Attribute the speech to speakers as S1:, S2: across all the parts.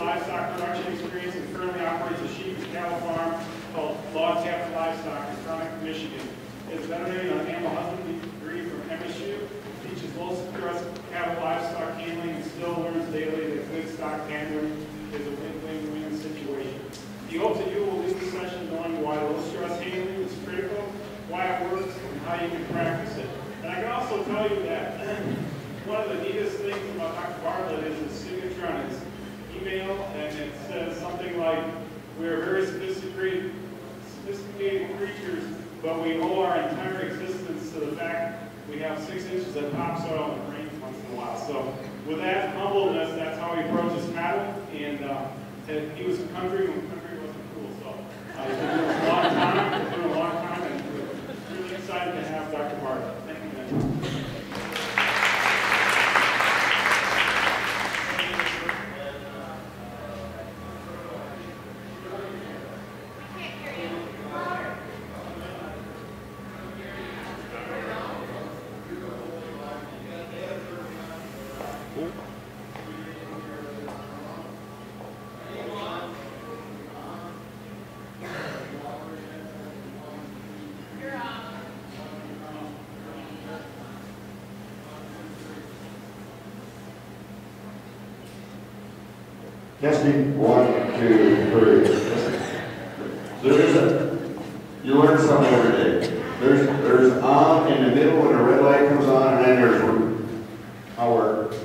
S1: livestock production experience and currently operates a sheep and cattle farm called Log Cabin Livestock in Stronach, Michigan. He has a veterinary and animal husbandry degree from MSU, teaches low-stress cattle livestock handling, and still learns daily that good stock handling is a win-win-win situation. He hopes that you will leave the session knowing why low-stress handling is critical, why it works, and how you can practice it. And I can also tell you that one of the neatest things about Dr. Bartlett is his signature on his email, and it says something like, "We are very sophisticated creatures, but we owe our entire existence to the fact we have 6 inches of topsoil and rain once in a while." So with that humbleness, that's how he approaches cattle, and he was a country when country wasn't cool. So he's been doing it a long time, and we're really excited to have Dr. Bartlett. Thank you, man.
S2: Testing, 1, 2, 3. You learn something every day. There's on in the middle when a red light comes on, and then there's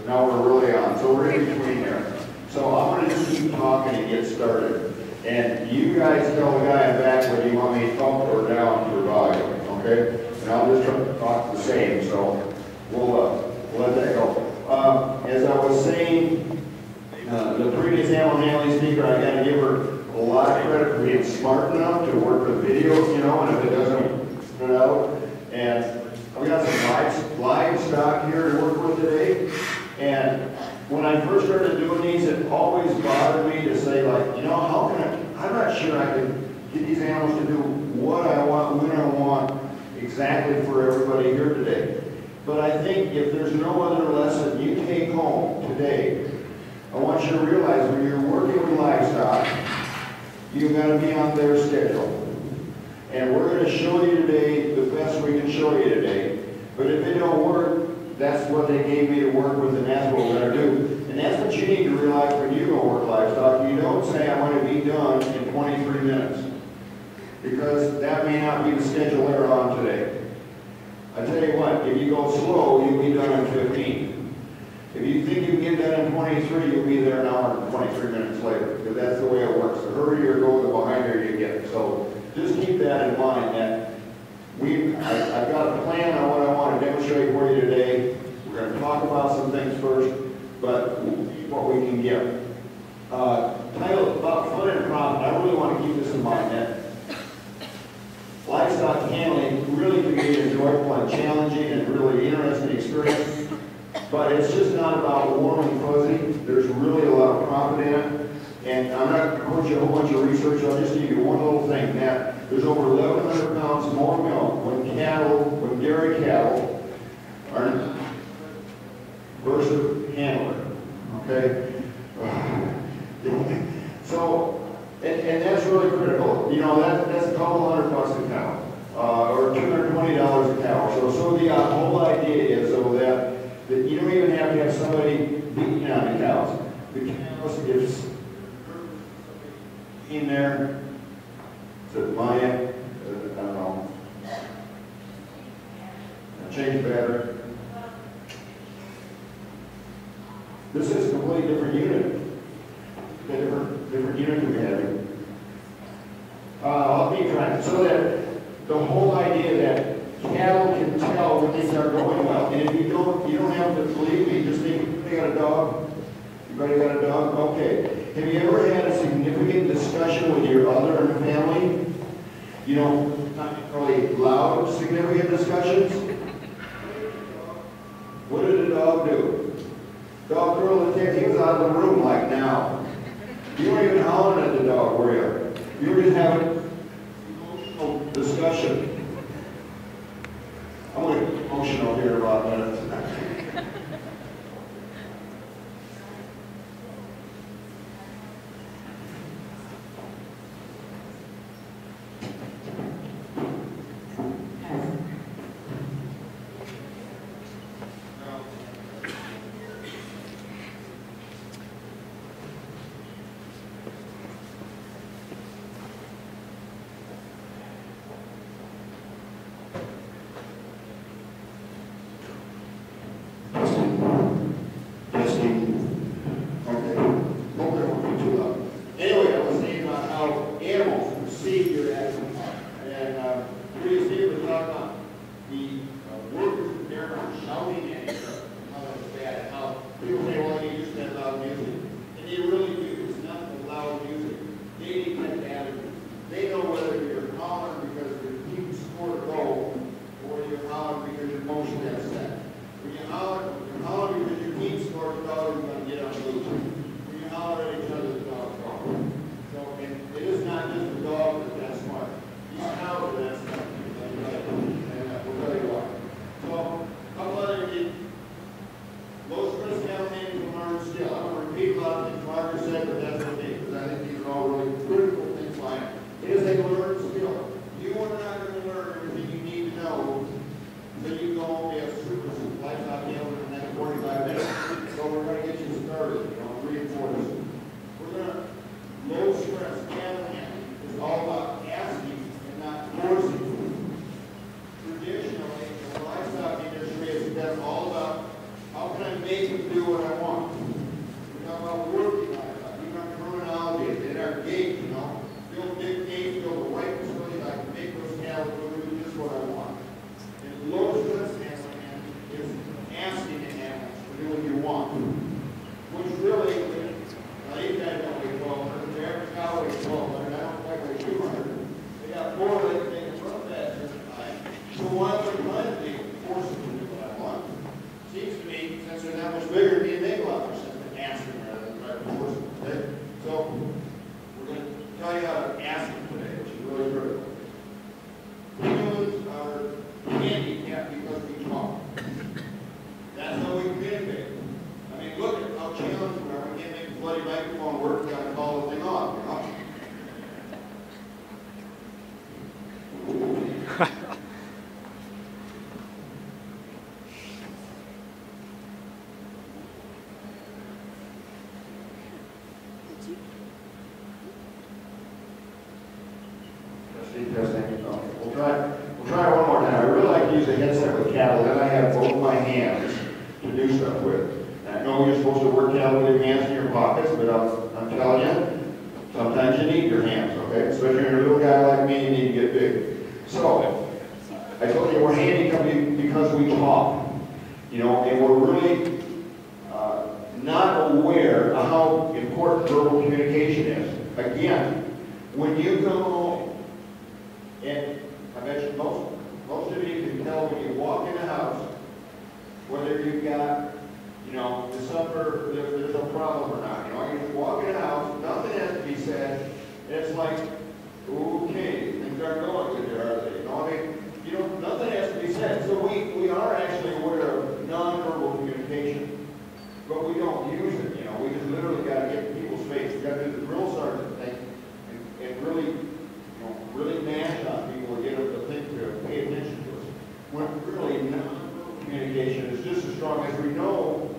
S2: now we're really on. So we're in between there. So I'm going to just keep talking and get started. And you guys tell the guy in back whether you want me up or down for volume, okay? And I'll just talk the same, so we'll let that go. As I was saying, the previous animal handling speaker, I got to give her a lot of credit for being smart enough to work with videos, you know, and if it doesn't turn out. And I've got some livestock here to work with today. And when I first started doing these, it always bothered me to say, like, you know, how can I'm not sure I can get these animals to do what I want, when I want, exactly for everybody here today. But I think if there's no other lesson you take home today, I want you to realize when you're working with livestock, you've got to be on their schedule. And we're going to show you today the best we can show you today. But if it don't work, that's what they gave me to work with, and that's what we're going to do. And that's what you need to realize when you go work livestock. You don't say, I want to be done in 23 minutes. Because that may not be the schedule they're on today. I tell you what, if you go slow, you'll be done in 15. If you think you can get done in 23, you'll be there an hour and 23 minutes later, because that's the way it works. The hurrier you go, the behinder you get. So just keep that in mind that I've got a plan on what I want to demonstrate for you today. We're going to talk about some things first, but what we can get. Title about fun and profit. I really want to keep this in mind that livestock handling really can be enjoyable and challenging and really interesting experience. But it's just not about warm and fuzzy. There's really a lot of profit in it. And I'm not going to quote you a whole bunch of research. I'll just give you one little thing. That there's over 1,100 pounds more milk when dairy cattle are versus handler. Okay? So, and that's really critical. You know, that's a couple $100 a cow. Or $220 a cow. So the whole idea is so that you don't even have to have somebody beating on the cows. The cows, if in there, is it Maya? I don't know. Change battery. This is a completely different unit. A different unit we have. I'll be trying. So that the whole idea that cattle can tell when things are going well. And if you don't have to believe me, just think, anybody got a dog? Anybody got a dog? Okay. Have you ever had a significant discussion with your other in the family? You know, not really loud, significant discussions? What did the dog do? Dog curled the tail. He was out of the room like now. You weren't even hollering at the dog, were you? You were just having a discussion. I'm going to get emotional here in about a minute. Testing. Okay. We'll try one more time. I really like to use a headset with cattle, then I have both my hands to do stuff with. And I know you're supposed to work cattle with your hands in your pockets, but I'm telling you, sometimes you need your hands, okay? Especially when you're a little guy like me, you need to get big. So, I told you we're handicapped because we talk, you know, and we're really not aware of how important verbal communication is. Again, when you come home, and I bet you most of you can tell when you walk in the house, whether you've got, you know, the supper, there's a problem or not. You know, you just walk in the house, nothing has to be said, and it's like, okay, things aren't going good there, are they? You know, I mean, you know, nothing has to be said. So we are actually aware of nonverbal communication, but we don't use it. You know, we just literally got to get in people's face. We got to do the drill sergeant thing and really, you know, really mash on people and get them to think, to pay attention to us. When really nonverbal communication is just as strong as we know.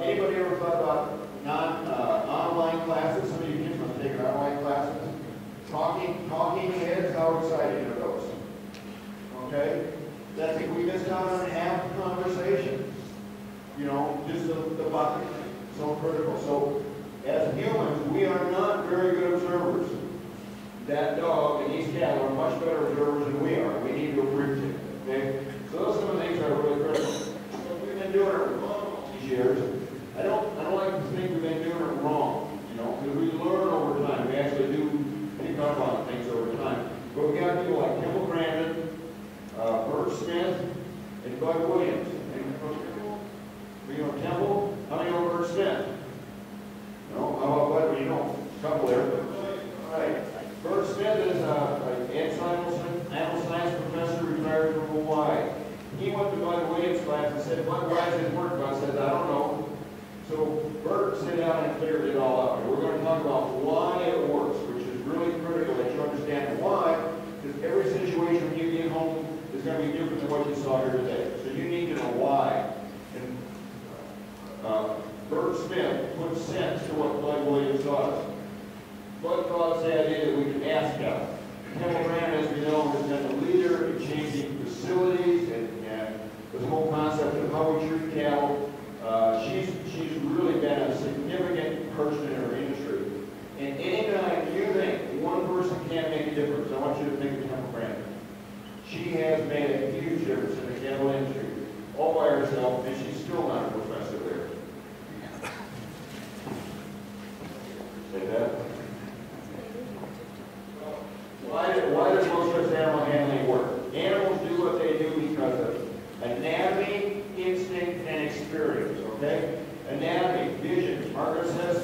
S2: Anybody ever thought about online classes? Some of you kids must take online classes. Talking heads, how exciting are those? Okay? That's if we missed out on half the conversation. You know, just the bucket. So critical. So, as humans, we are not very good observers. That dog and these cattle are much better observers than we are. We need to appreciate it. Okay? So those are some of the things that are really critical. So we've been doing it wrong all these years. I don't like to think we've been doing it wrong, you know, because we learn over time. We actually do pick up on things over time. But we've got people like Temple Grandin, Bert Smith, and Bud Williams. You know Temple? How many know Bert Smith? No? How about Bud? You know, a couple there. All right. Bert Smith is an animal science professor retired from Hawaii. He went to Bud Williams' class and said, "Bud, why is his work?" Bud said, "I don't know." So Bert sat down and cleared it all up. And we're going to talk about why it works, which is really critical that you understand why, because every situation when you get home is going to be different than what you saw here today. So you need to know why. And Bert Smith put sense to what Bud Williams taught us. Bud taught us the idea that we can ask God. Temple Grandin, as we know, has been the leader in changing facilities and this whole concept of how we treat cattle. She's really been a significant person in her industry. And anytime you think one person can't make a difference, I want you to think of Temple Grandin. She has made a huge difference in the cattle industry, all by herself, and she's still not a professor there. Say that? Why does most of animal handling work? Animals do what they do because of anatomy, instinct, and experience, okay? Anatomy, vision. Margaret says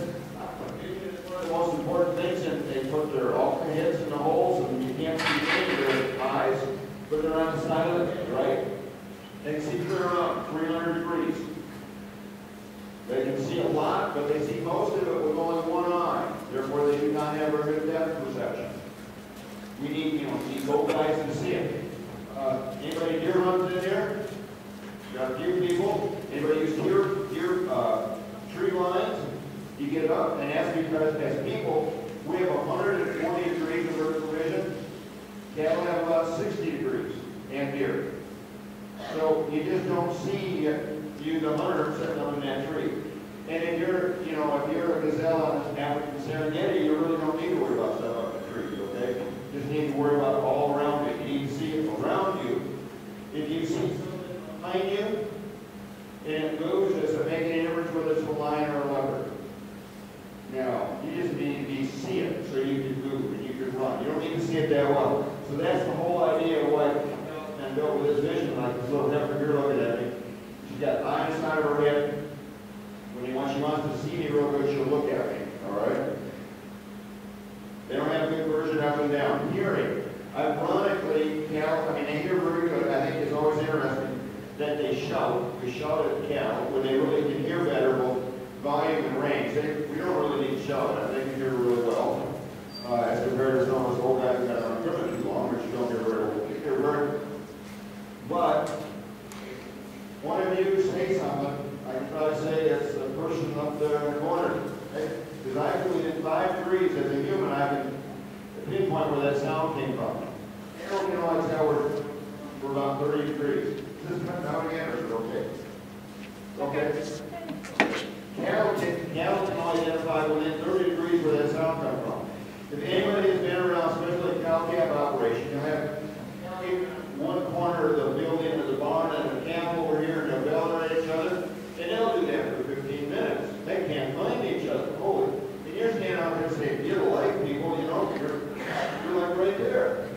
S2: vision is one of the most important things, and they put their alternate heads in the holes, and you can't see any of their eyes, but they're on the side of the head, right? They can see clear around 300 degrees. They can see a lot, but they see most of it with only one eye. Therefore, they do not have very good depth perception. We need, these old guys to see it. Anybody deer hunts in here? Got a few people. Anybody use deer tree lines? You get up, and that's because as people, we have 140 degrees of vertical vision. Cattle have about 60 degrees, and deer. So you just don't see you the hunter sitting up in that tree. And if you're, if you're a gazelle on this African Serengeti, you really don't need to worry about stuff up in the tree, okay? You just need to worry about all around you. You need to see it around you. If you see something behind you, and it moves, does it make any difference whether it's a lion or a leopard? No. You just need to see it so you can move and you can run. You don't need to see it that well. So that's the whole idea of why and built with this vision, like this little heifer here looking at me. She's got eye on the side of her head. When she wants to see me real good, she'll look at me. All right? They don't have good version up and down. Hearing. Ironically, cattle, they hear very good. I think it's always interesting that they shout. We shout at cattle when they really can hear better, both volume and range. We don't really need to shout. I think we hear really well. As compared to some of those old guys that are on equipment too long, which you don't hear very well. You hear very well. But one of you say something, I can probably say it's the person up there in the corner. Because I believe in 5 degrees as a human, I can pinpoint where that sound came from. Arrow can always tell we're about 30 degrees. Is this coming down again, or is it okay? Okay. Cattle can only identify within 30 degrees where that sound comes from. If anybody has been around, especially a cow-calf operation, you'll have one corner of the building or the barn and a calf over here, and they'll bell at each other, and they'll do that for 15 minutes. They can't find each other. Holy. And you're standing out there saying, get a life, people, you know, you're like right there.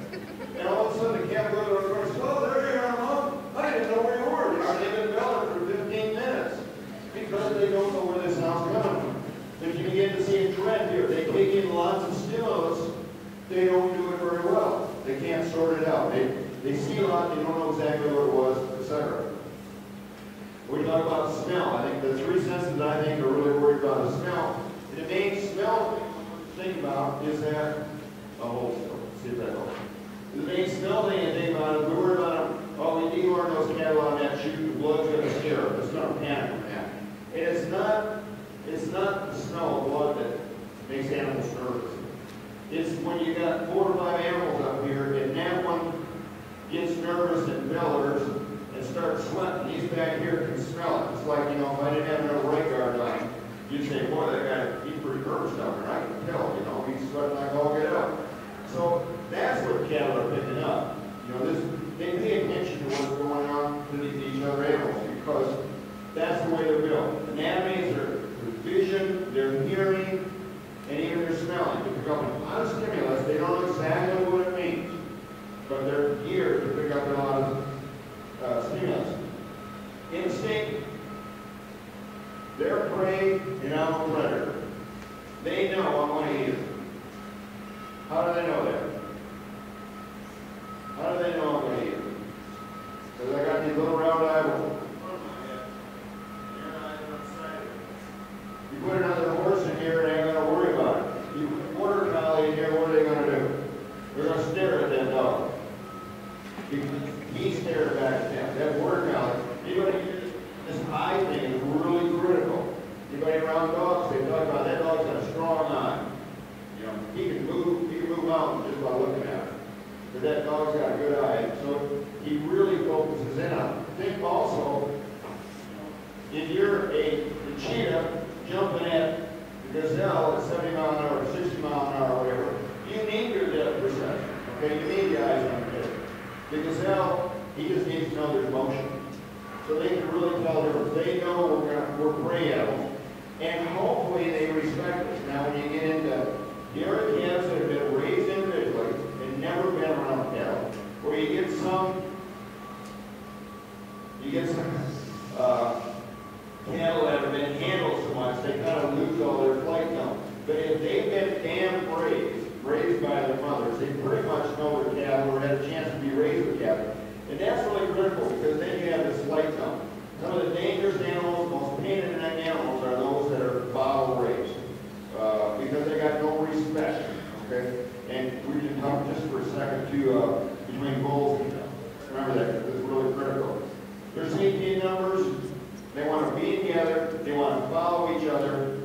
S2: And all of a sudden the calf goes over and goes, oh, there you are, Mom. I didn't know where you were. They've been belling for 15 minutes because they don't know where this sound's coming from. But you begin to see a trend here. They take in lots of stimulus. They don't do it very well. They can't sort it out. They see a lot, they don't know exactly what it was, etc. We talk about smell. I think the three senses I think are really worried about is smell. And the main smell to think about is that, see if that helps. The main smell thing I think about is we worry about, oh, we dehorn those cattle on that chute, the blood's going to scare them. It's going to panic from that. And it's not the smell of blood that makes animals nervous. It's when you got 4 or 5 animals up here, and that one gets nervous and bellers and starts sweating. These back here can smell it. It's like, you know, if I didn't have another right guard on, you'd say, boy, that guy, he's pretty nervous down there. I can tell, you know, he's sweating like all get out. So that's what cattle are picking up. You know, they pay attention to what's going on to these other animals because that's the way they're built. Anatomy is their vision, their hearing, and even their smelling. They pick up a lot of stimulus. They don't know exactly what it means, but they're geared to pick up a lot of stimulus. Instinct, they're prey and I'm a predator. They know I'm going to eat them. How do they know that? How do they know I'm going to eat them? Because I got these little round eyeballs. You put another horse in here and ain't going to worry about it. You put a border collie in here, what are they going to do? They're going to stare at that dog. He stared back at them. That border collie, this eye thing is really critical. Anybody around dogs, they talk about that dog's got a strong eye. You know, he can move mountains just by looking at it. But that dog's got a good eye, so he really focuses in on it. Think also, if you're a cheetah jumping at the gazelle at 70 miles an hour, 60 miles an hour, or whatever, you need your depth perception. Okay, you need the eyes on the head. The gazelle, he just needs to know there's motion. So they can really tell the difference. They know we're prey animals, and hopefully they respect us. Now, when you get into dairy calves that have been raised individually and never been around cattle, where you get some cattle that have been handled so much, they kind of lose all their flight tone. But if they've been raised by their mothers, they pretty much know their cattle or had a chance to be raised with cattle. And that's really critical because then you have this flight tone. Some of the dangerous animals, most pain-in-the-neck animals are those that are bottle raised because they got no respect. Okay? And we can talk just for a second too between bulls and cows. Remember that because it's really critical. Their safety in numbers, they want to be together, they want to follow each other,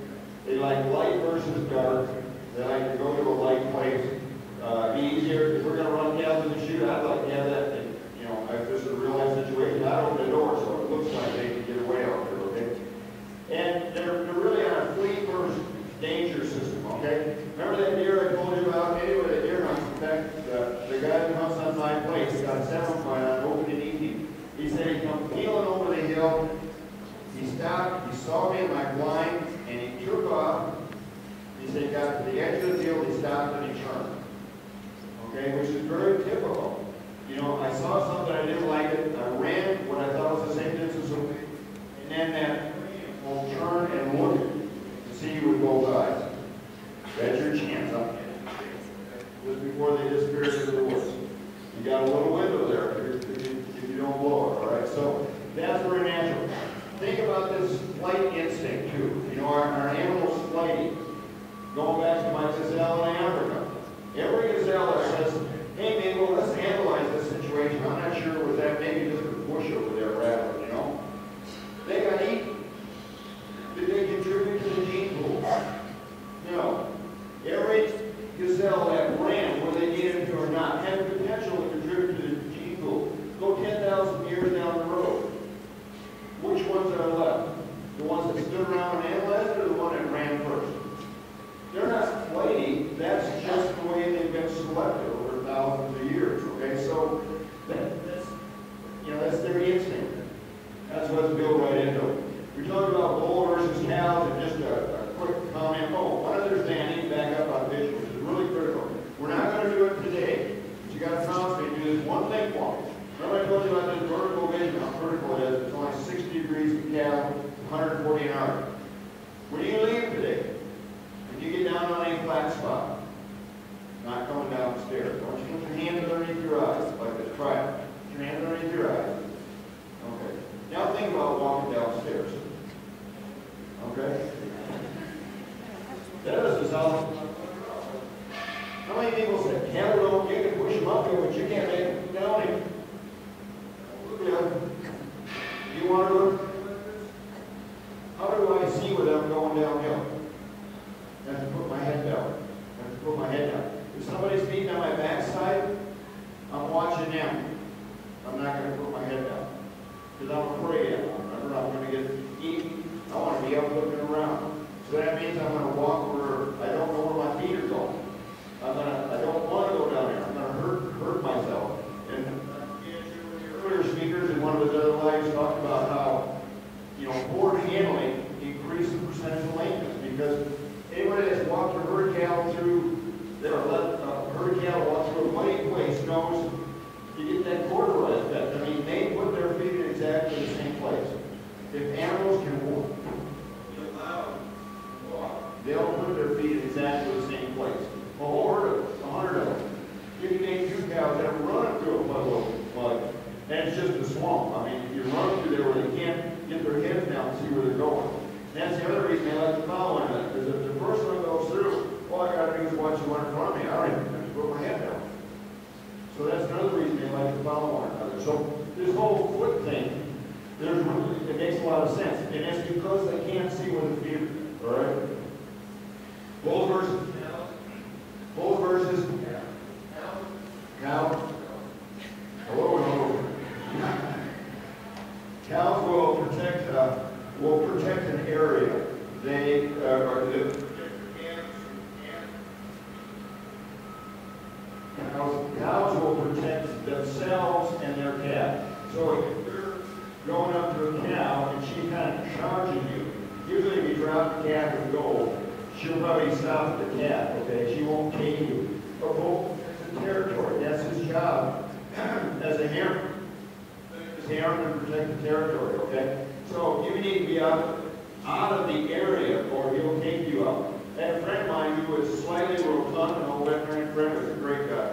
S2: they like light versus dark, they like to go to a light place. Be easier, if we're going to run cattle in the chute, I'd like to have that thing. You know, if this is a real life situation, I'd open the door so it looks like they can get away out there, okay? And they're really on a fleet versus danger system, okay? Remember that deer I told you about? Anyway, the deer hunts, in fact, the guy who hunts on my place, he got a 7-point on open and easy. He said he come peeling over the hill, he stopped, he saw me in my blind, and he took off. He said he got to the edge of the field, he stopped and he turned. Okay, which is very typical. You know, I saw something, I didn't like it, I ran what I thought was the same distance away, and then that will turn and look to see you with both eyes. That's your chance, huh? Just before they disappear into the woods. You got a little window there if you don't blow it, all right? So that's very natural. Think about this flight instinct too. You know, our animals flighting. Going back to my gazelle in Africa. flat spot. Not coming down the stairs. I want you to put your hands underneath your eyes, like this. Try it. Put your hands underneath your eyes. Okay. Now think about walking downstairs. Okay? That doesn't sound. How many people say, cattle don't, you can push them uphill, but you can't make them downhill? Yeah. You want to look? How do I see without going downhill? I have to put my head down. I have to put my head down. If somebody's beating on my backside, I'm watching them. I'm not going to put my head down. Because I'm afraid of them. Remember, I'm going to get eaten. I want to be up looking around. So that means I'm going to walk where I don't know where my feet are going. I don't want to go down there. I'm going to hurt myself. And earlier speakers in one of his other lives talked about how, poor handling increases the percentage of lameness, because anybody that's walked a herd cattle through, that are let herd cattle walk through a muddy place knows you get that corduroy effect. I mean, they put their feet in exactly the same place. If animals can walk, they'll put their feet in exactly the same place. A whole herd of them, 100 of them. You can name 2 cows that are running through a puddle of mud, and it's just a swamp. I mean, you run through there where they can't get their heads down and see where they're going. And that's the other reason they like to follow in that, because if the first one goes through, all I got to do is watch the one in front of me. I don't even have to put my head down. So that's another reason they like to follow one another. So this whole foot thing, it makes a lot of sense. And it's because they can't see where the feet are. All right? Both verses. Both verses. Cow. Hello and over. Cows will protect an area. They cows will protect themselves and their calf. So if you're going up to a cow and she's kind of charging you, usually if you drop the calf and go, she'll probably stop at the calf, okay? She won't take you. But bull protects the territory. That's his job as a hammer. His hammer to protect the territory, okay? So you need to be out of the area or he'll take you out. I had a friend of mine who was slightly rotund, an old veterinarian friend, was a great guy.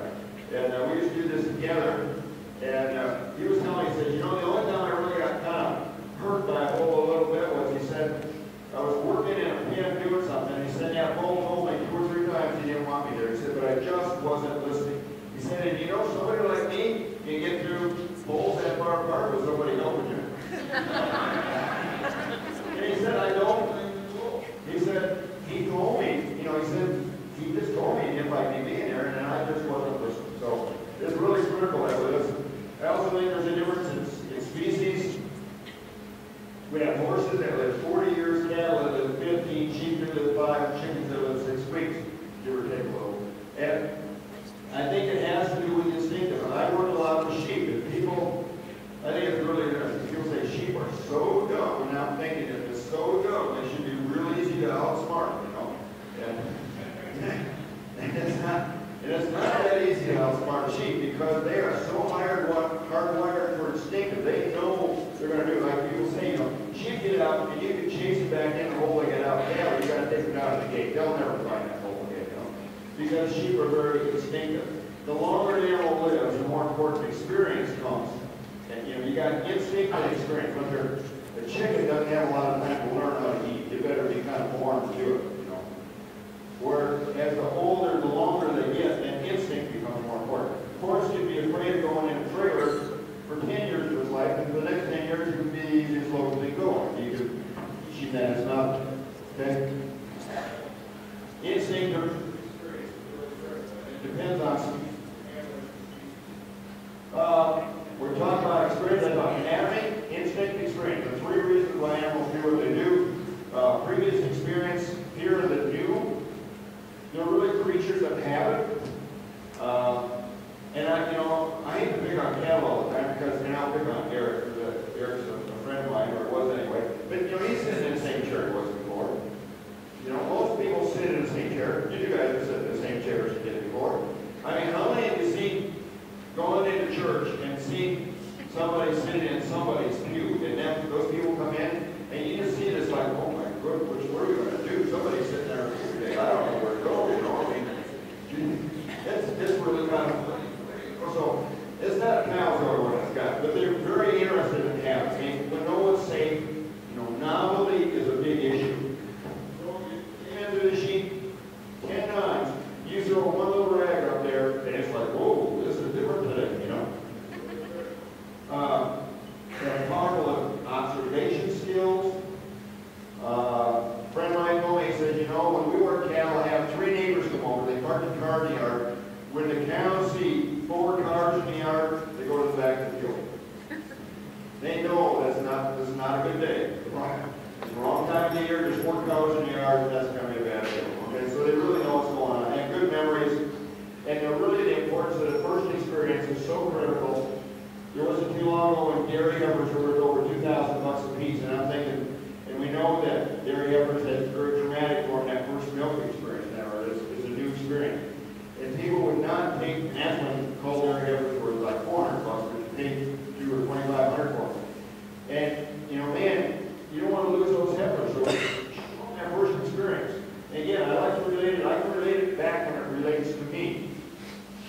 S2: And we used to do this together. And he was telling me, he said, the only time I really got kind of hurt by a bull a little bit was, he said, I was working in a pen doing something. And he said, yeah, bull told me 2 or 3 times he didn't want me there. He said, but I just wasn't listening. He said, and somebody like me, you get through bulls that far apart with somebody helping you. And he said, I don't. He said, he told me, he said, he just told me he didn't like me being there, and I just wasn't listening. So it's really critical that with us. I also think there's a difference in species. We have horses that live 40 years, cattle that live 15, sheep that live 5, chickens that live 6 weeks, give or take a little. And I think it has to do with instinctive. And I work a lot with sheep, and I think it's really interesting. People say sheep are so dumb, and I'm thinking if it's so dumb, they should be real easy to outsmart, And it's not that easy to outsmart sheep because they are so hardwired for instinctive. They know they're going to do it. Like people say, sheep get out and you can chase them back in the hole they get out. Yeah, you got to take them out of the gate. They'll never find that hole again, because sheep are very instinctive. The longer an animal lives, the more important experience comes. And you got instinct and experience. When the chicken doesn't have a lot of time to learn how to eat. You better be kind of born to do it. Whereas the older, the longer they get, then instinct becomes more important. Of course, you'd be afraid of going in a trailer for 10 years of his life, and for the next 10 years, you would be the easiest local thing going. You could sheep that is not, okay? Instinct depends on some. We're talking about experience. I talk anatomy, instinct, experience. The 3 reasons why animals do what they do. Previous experience, fear of the new. They're really creatures of habit. And I hate to pick on cattle all the time because, and I'll pick on Eric, because Eric's a friend of mine, or was anyway. But, he's sitting in the same chair he was before. Most people sit in the same chair. You guys have sat in the same chair as you did before. I mean, how many of you seen going into church and seen somebody sitting in somebody's pew, and then those people come in, and you just see this like, oh my goodness, what are we going to do? Somebody's sitting there every day. I don't know where to go,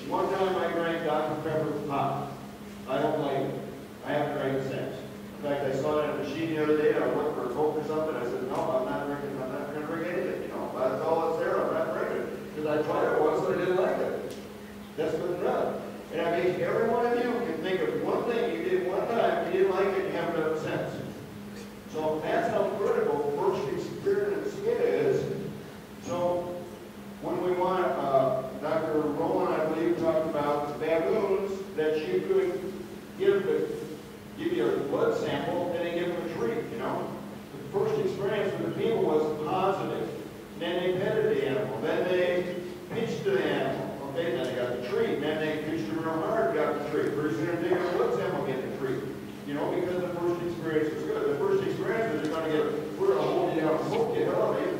S2: One time I drank Dr. Pepper pop. I don't like it. I haven't drank it since. In fact, I saw it at the machine the other day, and I went for a Coke or something. I said, no, I'm not going to drink anything. You know, that's all that's there. I'm not drinking it. Because I tried it once and I didn't like it. That's good enough. And I mean, every one of you can think of one thing you did one time, you didn't like it, and you haven't done it since. So that's how critical first experience is. So when we want, Dr. Rowland, I believe, talked about baboons that you could give you a blood sample and then give them a treat, you know. The first experience with the people was positive. Then they petted the animal. Then they pinched the animal. Okay, then they got the treat. Then they pinched it real hard, got the treat. Pretty soon they got a blood sample, get the treat. You know, because the first experience was good. The first experience is you're going to get, we're going to hold you down and poke you, hell, man.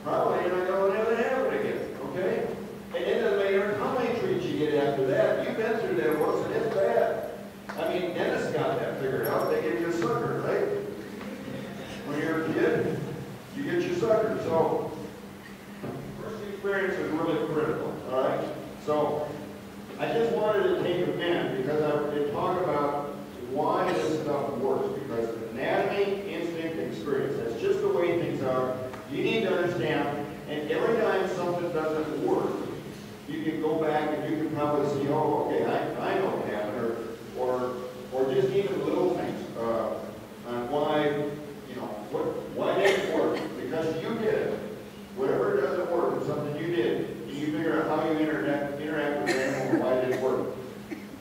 S2: Probably you're not going to ever have it again, okay? And then it doesn't matter how many treats you get after that. You've been through that once, and it's bad. I mean, Dennis got that figured out. They give you a sucker, right? When you're a kid, you get your sucker. So, first experience is really critical, all right? So, I just wanted to take a minute because I did talk about why this stuff works. Because anatomy, instinct, experience. That's just the way things are. You need to understand, and every time something doesn't work, you can go back and you can probably see, oh, okay, I know what happened, or just even little things on why, you know, why didn't it work? Because you did it. Whatever doesn't work is something you did, and you figure out how you interact with the animal and why it didn't work.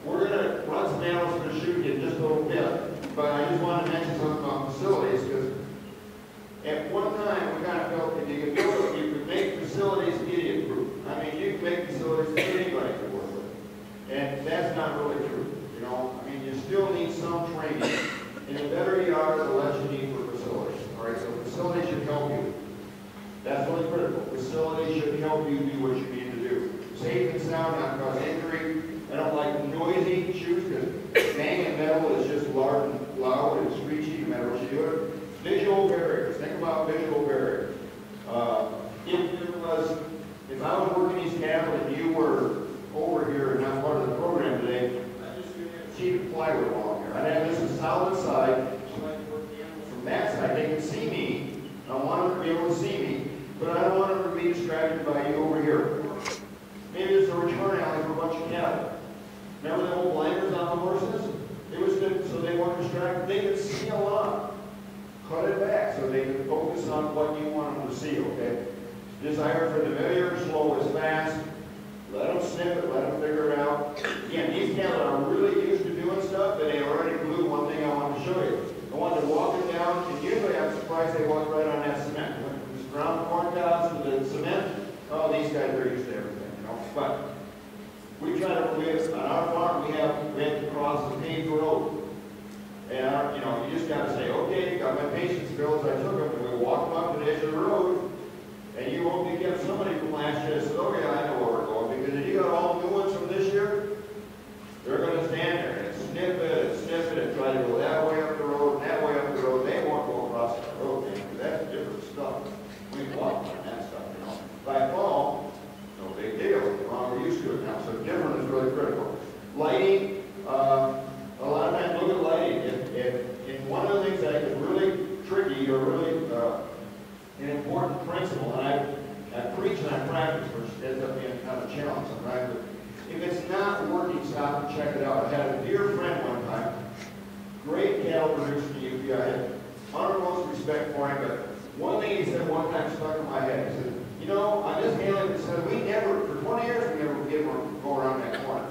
S2: We're going to run some animals for the shoot in just a little bit, but I just want to mention something about facilities, because at one time we kind of felt that you could make facilities idiot-proof. I mean, you can make facilities that anybody can work with. And that's not really true. You know, I mean, you still need some training. And the better you are, the less you need for facilities. All right, so facilities should help you. That's really critical. Facilities should help you do what you need to do. Safe and sound, not cause injury. I don't like noisy shoes because banging metal is just loud and screechy no matter what you do. Visual barriers. Think about visual barriers. If I was working these cattle and you were over here and not part of the program today, I'd just give you a sheet of plywood along here. I'd have this solid side, so I can work the animals from that side. They can see me. I want them to be able to see me, but I don't want them to be distracted by you over here. Maybe it's a return alley for a bunch of cattle. Remember the old blinders on the horses? It was so they weren't distracted. They could see a lot. Cut it back so they can focus on what you want them to see, okay? Desire for the very slow is fast. Let them sniff it, let them figure it out. Again, these cattle are really used to doing stuff, and they already blew one thing I wanted to show you. I wanted to walk it down, and usually I'm surprised they walk right on that cement. From the ground corn cows to the cement, oh, these guys are used to everything, you know. But we try to, on our farm, we have to cross the paved road. And, you know, you just got to say, okay, got my patience bills, I took them, and we walked them up to the edge of the road, and you won't be kept somebody from last year that says, oh yeah, I know where we're going, because if you got all new ones from this year, they're going to stand there and sniff it, and try to go that way up the road, and that way up the road. They won't go across the road, man, because that's different stuff. We walk on that stuff, you know. By fall, no big deal, we're used to it now, so different is really critical. Lighting, a lot of times, look at lighting. If one of the things that is really tricky or really an important principle, and I preach and I practice, which ends up being kind of a challenge sometimes, but if it's not working, stop and check it out. I had a dear friend one time, great cattle producer in the UP. I had uttermost respect for him, but one thing he said one time stuck in my head. He said, you know, on this handling, he said, we never, for 20 years, we never get one to go around that corner.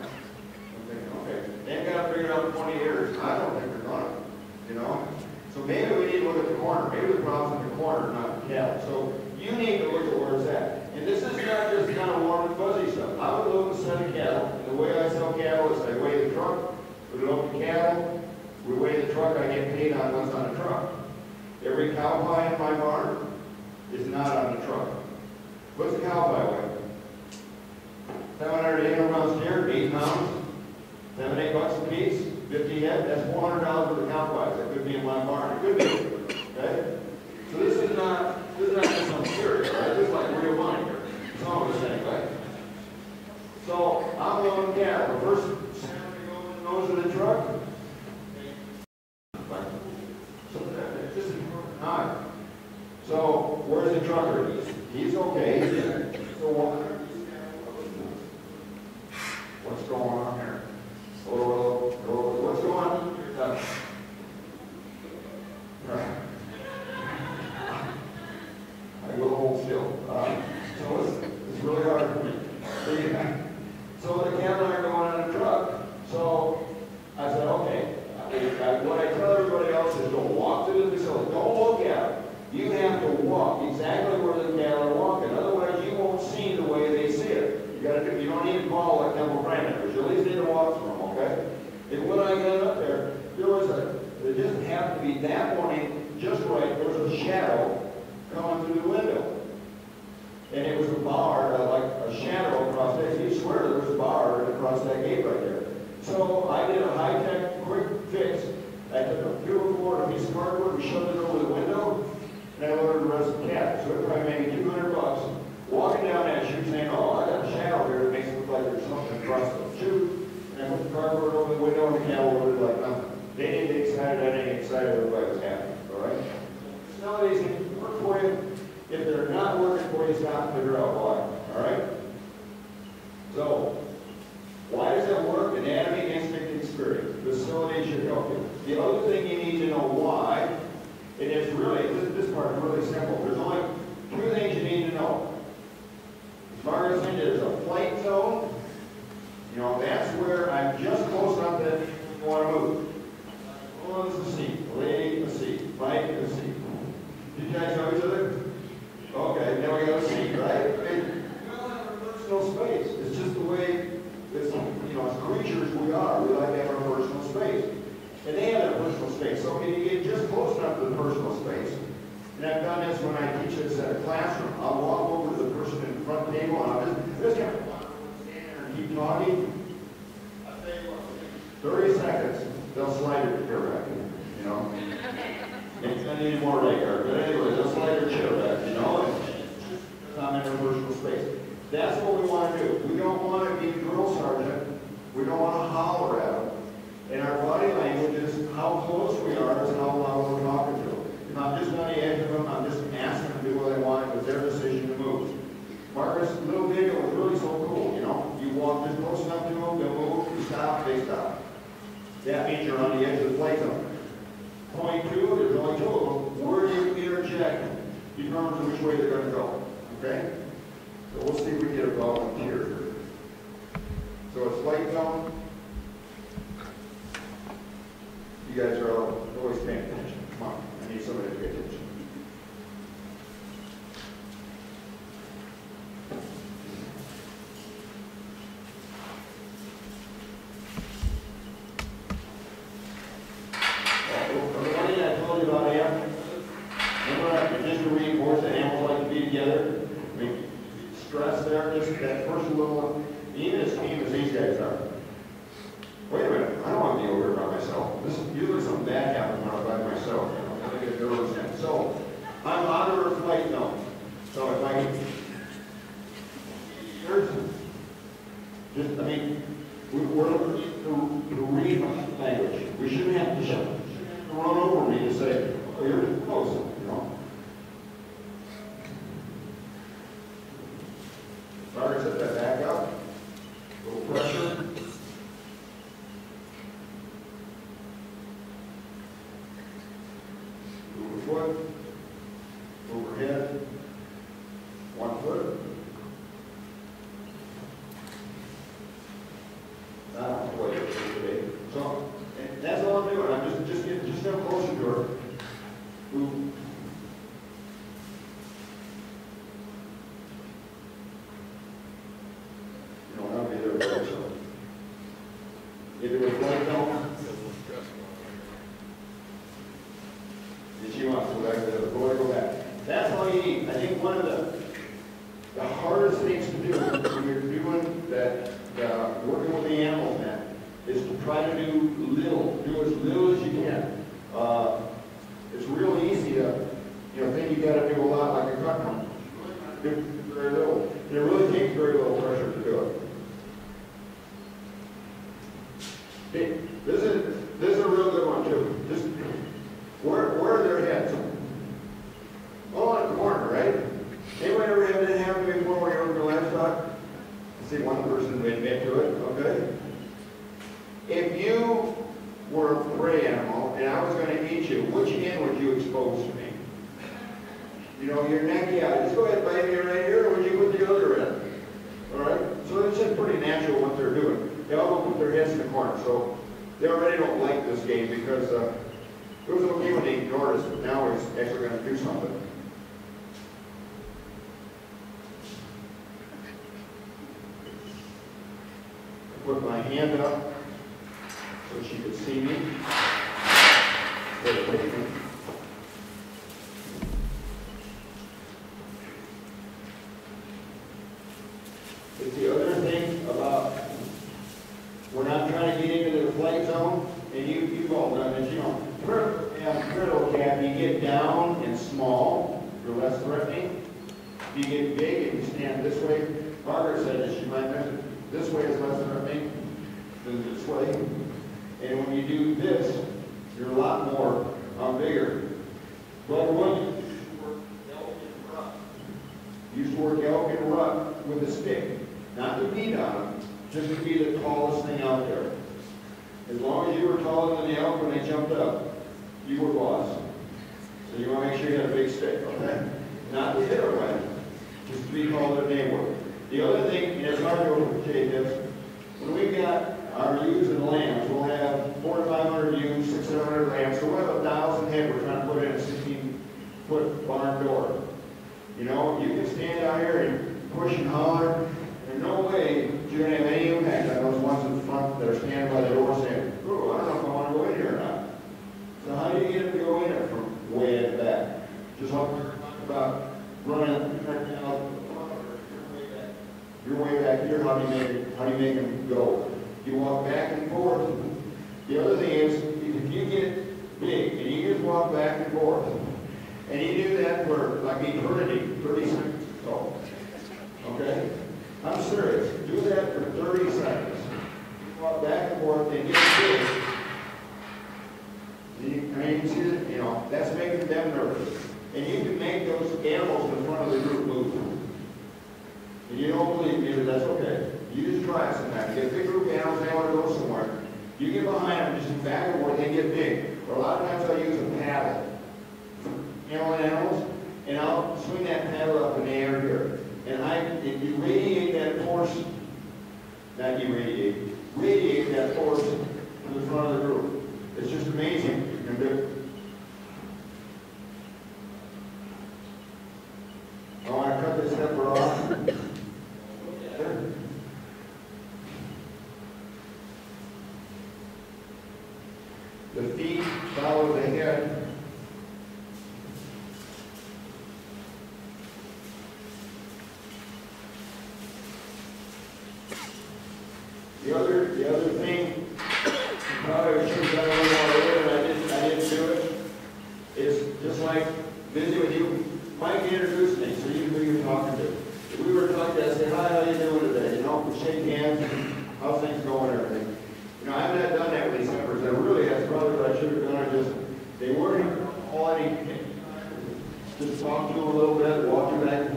S2: Okay, they've got to figure it out in 20 years. I don't think they're going to, you know. So maybe we need to look at the corner. Maybe the problem's in the corner, not the cattle. So you need to look at where it's at. And this is not just kind of warm and fuzzy stuff. I would look at a set of cattle. And the way I sell cattle is I weigh the truck, put it up the cattle, we weigh the truck, I get paid on what's on the truck. Every cow pie in my barn is not on the truck. What's a cow pie weigh? 700 800 pounds steer, 8 pounds. $7, $8 a piece, 50 head, that's $400 worth of cow pies. That could be in my barn. It could be. Okay? So this is not just some theory, right? This is like real money here. Some of us anyway. So I'm gotta do, you don't need to call like Temple Prime members, you at least need to walk through them, okay? And when I got up there, it just happened to be that morning, just right, there was a shadow coming through the window. And it was a bar, like a shadow across that. You swear there was a bar across that gate right there. So I did a high-tech quick fix. I took a fuel cord, a piece of cardboard, and shoved it over the window, and I ordered the rest of the cat. So it probably made me $200 walking down that chute saying, oh, I got a shadow here that makes it look like there's something across the chute. And I put the cardboard over the window, and the cattle loaded like nothing. They didn't get excited, I didn't get excited, everybody was happy, all right? Nowadays, they can work for you. If they're not working for you, stop and figure out why, all right? So, why does that work? Anatomy, instinct, experience. Facility should help you. The other thing you need to know why, and it's really, this part is really simple. There's only two things you need to know. As Margaret said, there's a flight zone. You know, that's where I'm just close enough that you want to move. Oh, this is a seat. Lay a seat. Fight a seat. Did you guys know each other? Okay, now we got a seat, right? We all have our personal space. It's just the way, it's, you know, as creatures we are. We like to have our personal space. And they have their personal space. So if you get just close enough to the personal space, and I've done this when I teach this at a classroom, I'll walk over to the person in the front table and I'll just kind of stand there and keep talking. I'll tell you what, 30 seconds, they'll slide their chair back, you know. I need more radar, but anyway, they'll slide their chair back, you know, and I'm in their personal space. That's what we want to do. We don't want to be drill sergeant. We don't want to holler at them. And our body language is how close we are is how loud we're talking to them. If I'm just on the edge of them, I'm just asking them to do what they want. It was their decision to move. Marcus' little video was really so cool, you know. You walk just close enough to them, they'll move, you stop, they stop. That means you're on the edge of the play zone. Point two, there's only two of them. Where you interject determines which way they're going to go. Okay? So we'll see if we get a volunteer. So it's flight zone. You guys are always paying attention. Come on, I need somebody to pay attention. Together, we stress there, just that first little one, even as keen as these guys are. Wait a minute, I don't want to be over here by myself. This is usually something bad happens when I'm by myself. You know, I get nervous then. So, I'm out of flight zone. So if I can, just, I mean, we're to read language. We shouldn't have to run over me to say, oh, you're too close, you know. Margaret, set that back up. A little pressure. Move a foot. Overhead. 1 foot. Not the way it is today. So, and that's all I'm doing. I'm just getting just up closer to her. Move. Into a flight zone. Did she want to go back to the other? Go back. That's all you need. I think one of the hardest things to do when you're doing that, working with the animals, man, is to try to do as little as you can. It's real easy to, think you got to do a lot like a cut pump. Do very little. And it really takes very little pressure to do it. Hey, this is a real good one too. Just where are their heads? Oh, in the corner, right? Anybody ever had that happen before when you're over livestock? I see one person admit to it. Okay. If you were a prey animal and I was going to eat you, which end would you expose to me? You know, your neck, yeah. Just go ahead and bite me right here, or would you put the other end? All right. So it's just pretty natural what they're doing. They all put their heads in the corner, so they already don't like this game because it was okay when they ignored us, but now he's actually going to do something. put my hand up so she could see me. But the other thing about when I'm trying to get into the flight zone, and you've all done this, you know, turtle cap, you get down and small, you're less threatening. You get big and you stand this way. Margaret said that she might mention this way is less threatening than this way. And when you do this, you're a lot more bigger. But one used to work elk and rut with a stick, not to beat on them, just to be the tallest thing out there. As long as you were taller than the elk when they jumped up, you were boss. So you want to make sure you have a big stick, okay? Not to hit them with, just to be taller than they were. The other thing, and it's hard to overtake this, when we've got our ewes and lambs, we'll have 400 to 500 ewes, 600 to 700 lambs, so we'll have 1,000 head we're trying to put in a 16-foot barn door. You know, you can stand out here and push and holler. There's no way you're going to have any impact on those ones in front that are standing by the door saying, oh, I don't know if I want to go in here or not. So how do you get them to go in there from way at the back? Just like we were talking about running right now. You're way back here. How do you make them go? You walk back and forth. The other thing is, if you get big and you just walk back and forth, and you do that for like eternity, 30 seconds. So, okay? I'm serious. Do that for 30 seconds. You walk back and forth and get big. You can see that, you know, that's making them nervous. And you can make those animals in front of the group move. And you don't believe me, but that's okay. You just try it sometime. You get a big group of animals, they want to go somewhere. You get behind them, just back and forth, they get big. Or a lot of times I'll use a paddle. Animals, and I'll swing that paddle up in the air here. And you radiate that force, not you radiate that force to the front of the group. It's just amazing. You can do it. I want to cut this heifer off. The feet follow the head. The other thing, probably I should have done a little more earlier, and I didn't do it, is just like busy with you. Mike introduced me, so you know who you're talking to. If we were talking, I said, hi, how you doing today? You know, we shake hands, how's things going and everything. You know, I haven't done that with these heifers. I really, that's probably what I should have done. They weren't all anything. Just talk to them a little bit, walk them back.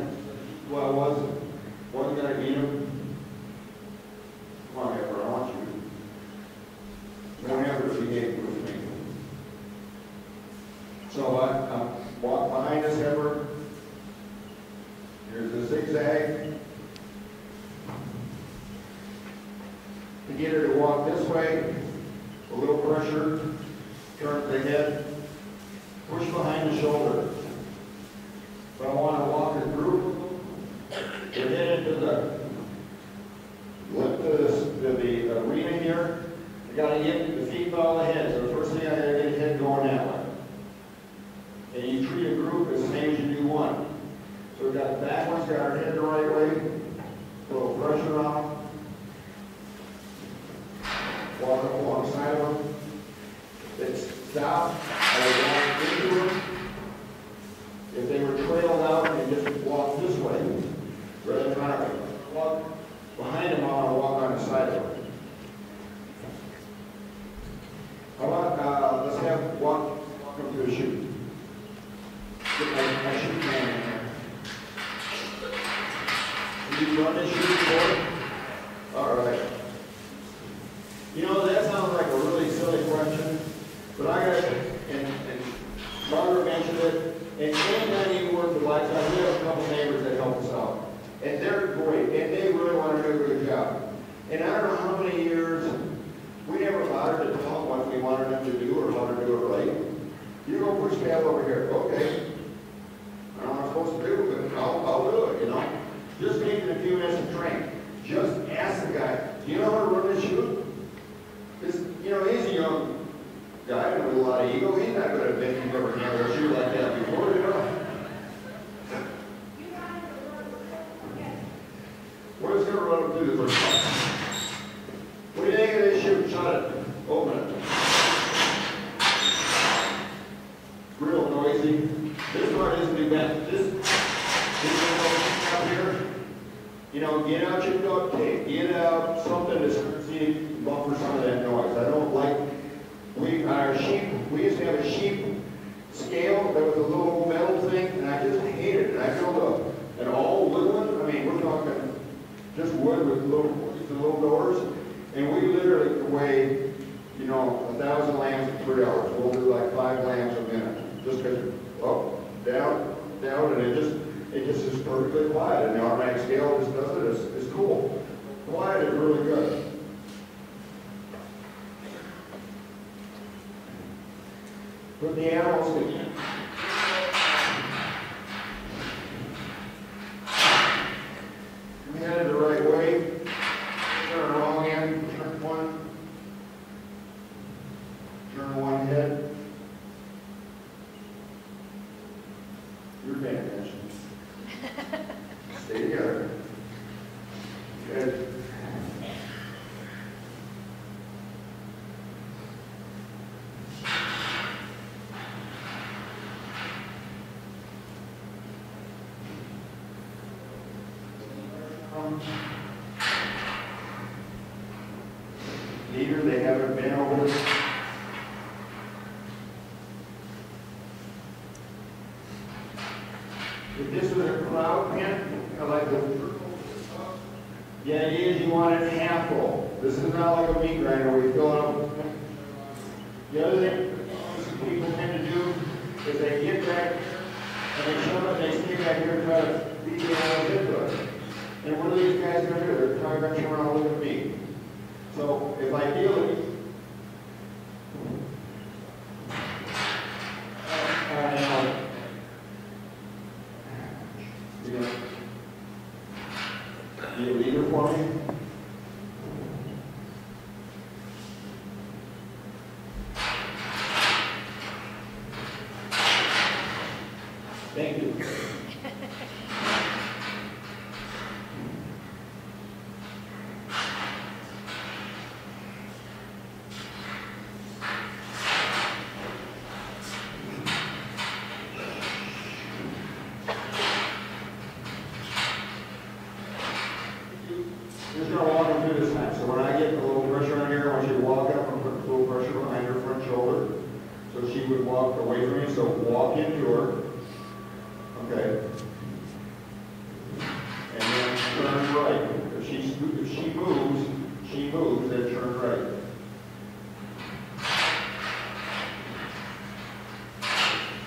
S2: Well, I wasn't going to eat them. Come on, heifer, I want you. Don't ever behave with me. So I walk behind this heifer. Here's a zigzag. To get her to walk this way, a little pressure, turn the head, push behind the shoulder. If I want to walk her through, get head into the arena here. I got to get the feet follow the head. So the first thing I got to get the head going that way. And you treat a group the same as you do one. So we've got the back one's got our head the right way, a little pressure on them. Walk up alongside of them. Then stop, I walk into them. If they were trailed out, and just walk this way, rather than trying to walk behind them, I want to walk on the side of them. How about, let's have walk up to a chute. Get my chute man in there. Can you run this chute forward? All right. You know, that sounds like a really silly question, but I got it, and Margaret mentioned it, and anytime you work with Livestock, we have a couple neighbors that help us out. And they're great, and they really want to do a good job. And I don't know how many years, we never bothered to tell them what we wanted them to do or how to do it right. You go push tab over here, okay. I don't know what I'm supposed to do, but I'll do it, you know. Just taking a few minutes to train. Just ask the guy, do you know how to run this What is gonna run them through the first time? What do you think of this chute? Shut it. Open it. Real noisy. This part isn't too bad. This up here, you know, get out your duct tape, get out something to buffer some of that noise. I don't like, we used to have a sheep scale that was a little metal thing, and I just hated it. I built an all wood one. I mean, we're talking just wood with little doors, and we literally weigh, you know, 1,000 lambs in 3 hours. We'll do like 5 lambs a minute, just because up, down, and it just is perfectly quiet. And the automatic scale just does it. It's cool. Quiet is really good. Put the animals in. We headed the right way. Turn wrong end. Turn one. Turn one head. You're paying attention. Stay together. Good. Leader, they haven't been over. If this was a crowd pen, like the idea is you want it half full. This is not like a meat grinder where you fill it up. The other thing people tend to do is they get back and they shove it and they stay back here and try to feed the animals into it. And what are these guys going to do? They're trying to run around looking at me. So if ideally, be a leader for me? Thank you. Just going to walk them through this time. So when I get a little pressure on here, I want you to walk up and put a little pressure behind her front shoulder. So she would walk away from you. So walk into her. Okay. And then turn right. If she moves, then turn right.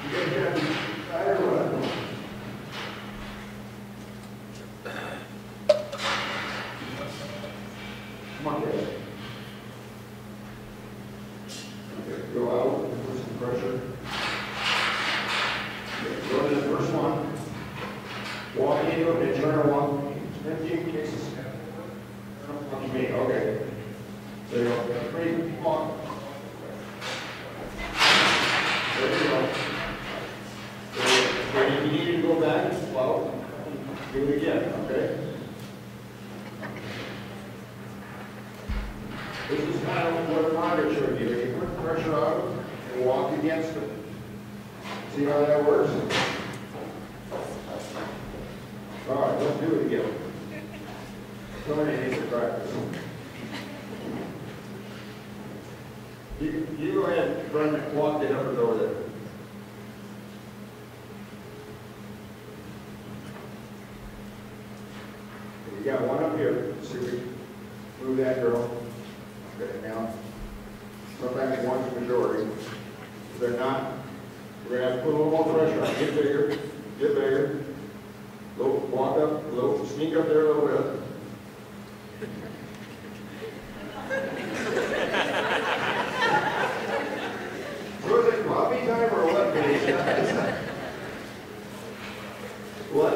S2: You guys got to be tired or what? Come on, guys. Okay, go out and put some pressure. Okay, go to the first one. Walk into it and turn around. 15 kicks. Punch me. Okay. There you go. Great. Walk. There you go. And if you need to go back, well, do it again. Okay. This is kind of what Rhonda showed you. You put pressure out and walk against it. See how that works? All right, let's do it again. Somebody needs to practice. You go ahead and run and walk the numbers over there. You got one up here. See if we move that girl. Okay, now, sometimes one's majority. If they're not, we're going to have to put a little more pressure on. Get bigger, get bigger. Walk up, sneak up there a little bit. So is it coffee time or what? What?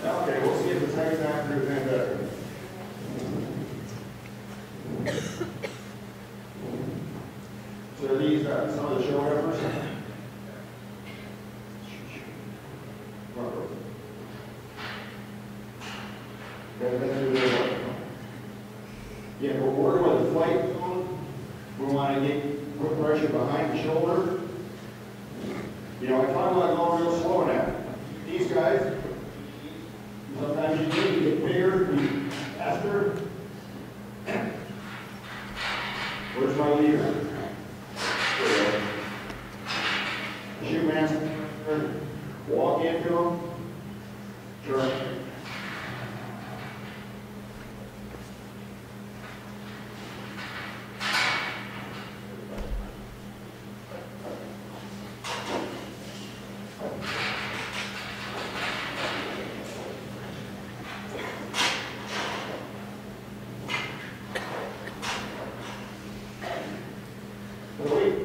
S2: Okay, we'll see if the second time through then better. So these are some of the show heifers. Okay, that's what they want. Yeah, but we're with the flight zone. We want to put pressure behind the shoulder. You know, I talk about going real slow now. These guys, sometimes you need to get bigger, be faster. Where's my leader? Shoot master, walk into him, turn.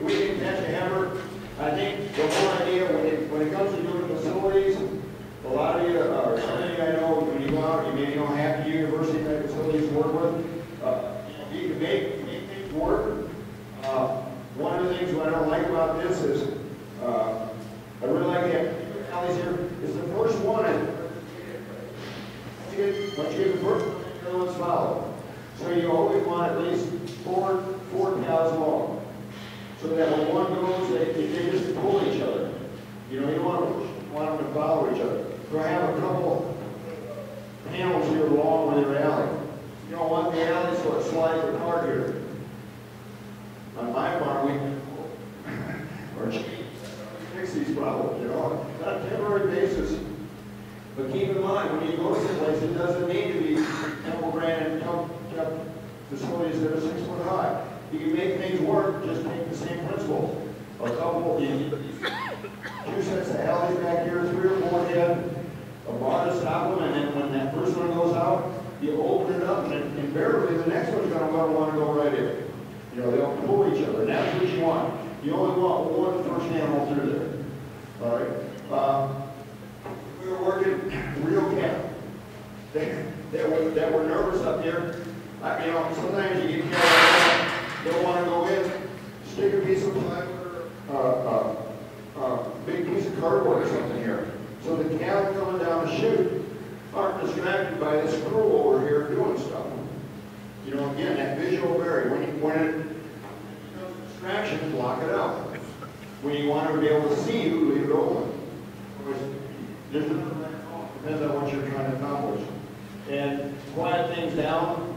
S2: We can catch a hammer. I think the whole idea, when it comes to doing facilities, a lot of you, or some of you I know, when you go out, you maybe don't have to university type facilities to work with. You can make things work. One of the things what I don't like about this is, I really like the alleys here, is the first one, once you get the first one, the other one's follow. So you always want at least four cows long. So that when one goes, they just pull each other. You know, you don't want them to follow each other. So I have a couple panels here along with your alley. You don't want the alley so it slides apart here. On my farm, or fix these problems, you know, on a temporary basis. But keep in mind, when you go to this place, it doesn't need to be Temple Grand and facilities that are 6 foot high. You can make things work, just take the same principle. A couple, two sets of alleys back here, 3 or 4 head, a bar to stop them, and then when that first one goes out, you open it up, and invariably the next one's going to want to go right in. You know, they'll pull each other, and that's what you want. You only want one first animal through there. All right? We were working real cattle that were nervous up there. You know, sometimes you get cattle. Don't want to go in, stick a piece of plywood or big piece of cardboard or something here. So the cattle coming down the chute aren't distracted by this screw over here doing stuff. You know, again, that visual barrier. When it becomes a distraction, block it out. When you want to be able to see you, leave it open. Depends on what you're trying to accomplish. And quiet things down.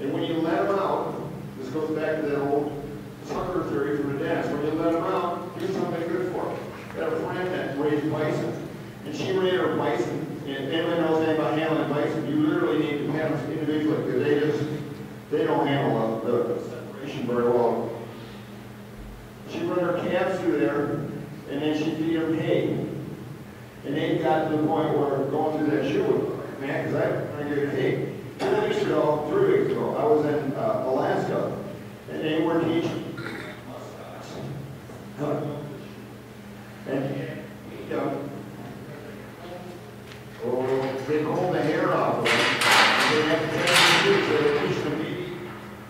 S2: And when you let them out, this goes back to that old sucker theory from the dance. When you let them out, do something good for them. I had a friend that raised bison, and she raised her bison. And anyone knows anything about handling bison, you literally need to handle them individually because they don't handle the separation very well. She run her calves through there, and then she feed them hay. And they got to the point where going through that shoe, man, because I get hay. 3 weeks ago, I was in Alaska, and they were teaching and they pulled the hair off of them. And they have to take the shoes, so they teach them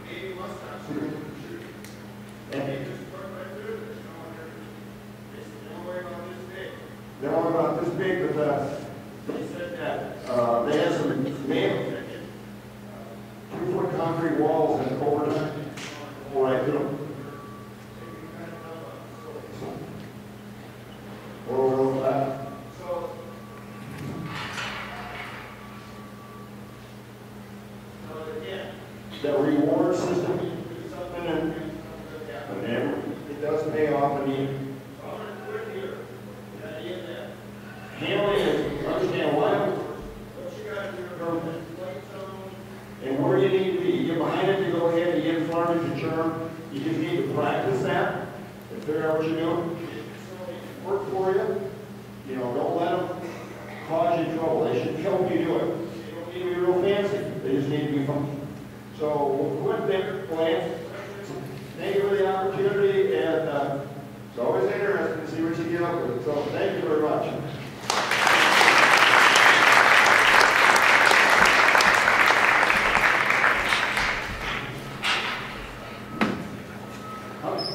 S2: baby mustache. And they just work right through it. Don't worry about this big. They don't worry about this big, but they said that they had some males. 2-foot concrete walls and overtime, right through them. That reward system is something and it does pay off. I mean, handling is understand why. What you got to do from and where you need to be. You get behind it to go ahead, you get in front of it to churn. You just need to practice that and figure out what you're doing. Work for you. You know, don't let them cause you trouble. They should help you do it. They don't need to be real fancy. They just need to be functional. So we'll quit there, Lance. Thank you for the opportunity, and it's always interesting to see what you get up with. So thank you very much.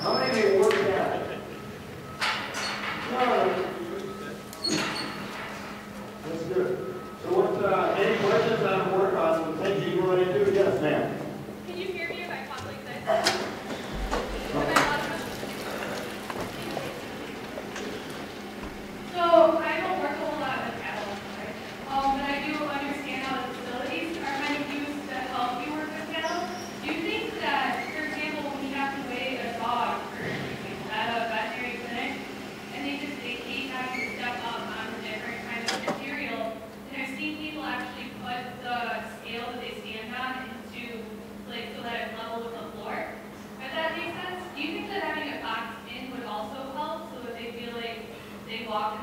S2: How many of you work at it? No. That's good. So what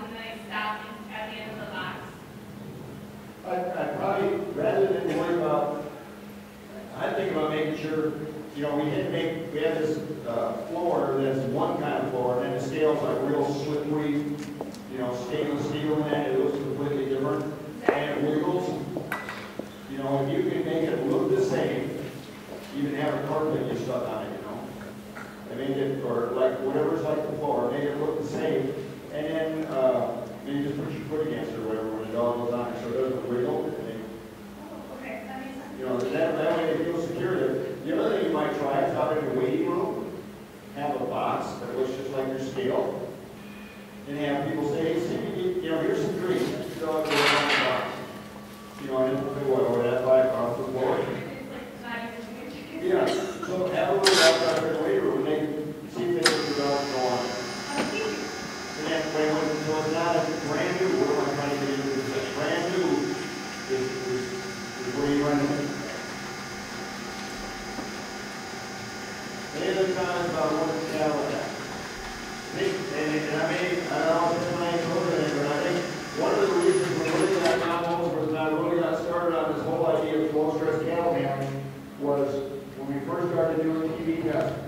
S3: and then I stop at the end of the box?
S4: I probably, rather than worry about, I think about making sure, you know, we have this floor that's one kind of floor, and then the scale's like real slippery, you know, stainless steel in that, it looks completely different. And it wiggles, you know, if you can make it look the same, you can have a carpet you stuck on it, you know. I mean, or like whatever's like the floor, make it look the same, and then maybe just put your foot against it or whatever when the dog goes on it so it doesn't wiggle.
S3: Okay, that makes sense.
S4: You know, that way they feel secure. The other thing you might try is out in the waiting room, have a box that looks just like your scale, and have people say, hey, see, you know, here's some treats. The dog goes on the box. You know, and then they go, that fly across the floor.
S3: It's like not even chicken.
S4: Yeah, so have a little box out there in the waiting room, and they can see if they can figure out what's going on. And then so it's not a brand new, what am I trying to get into? It's brand new is where you run into. Any other comments about what the cattle attack? And I don't know if my children, but I think one of the reasons we really got combos was I really got started on this whole idea of low stress cattle handling was when we first started doing TV testing.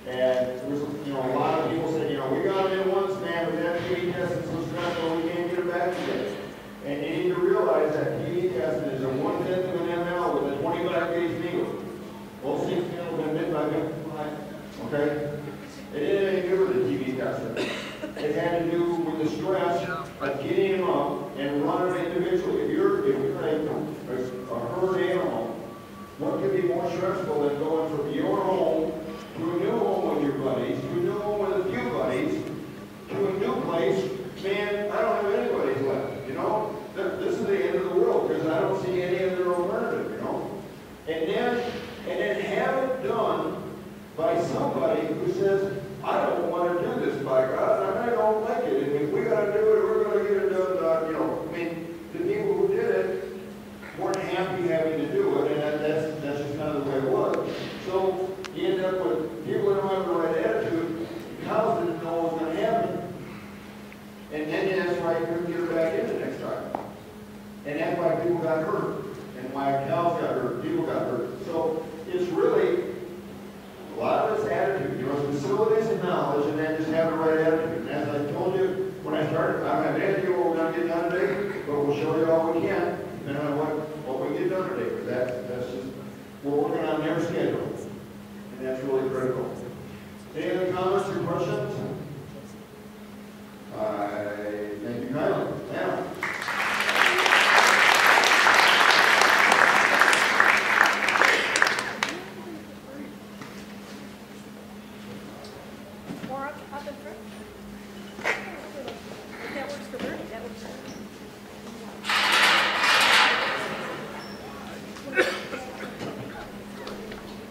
S4: And there was, you know, a lot of people said, you know, we got them in once, man, but that TV testing is so stressful, we can't get it back again. And you need to realize that TV testing is a 1/10 of an ml with a 25-gauge needle. Most things have been bit by okay? It didn't have anything to do with the TV testing. It had to do with the stress of getting them up and running them individually. If you're a herd animal, what could be more stressful than going from your home to a new home with your buddies, to a new home with a few buddies, to a new place? Man, I don't have anybody's left, you know? This is the end of the world because I don't see any other alternative, you know? And then have it done by somebody who says, I don't want to do this, by God, and I don't like it. And if we got to do it, we're going to get it done, you know? I mean, the people who did it weren't happy having to do it, and that's just kind of the way it was. So you end up with people that don't have the right attitude, cows didn't know what was going to happen. And then that's why you couldn't get her back in the next time. And that's why people got hurt. And why cows got hurt, people got hurt. So it's really a lot of this attitude, you know, facilities and knowledge, and then just have the right attitude. And as I told you when I started, I don't have any idea what we're going to get done today, but we'll show you all we can, depending on what we get done today. Because that's just, we're working on their schedule. And that's really critical. Any other comments or questions? Thank you kindly. Now.
S3: More up in front?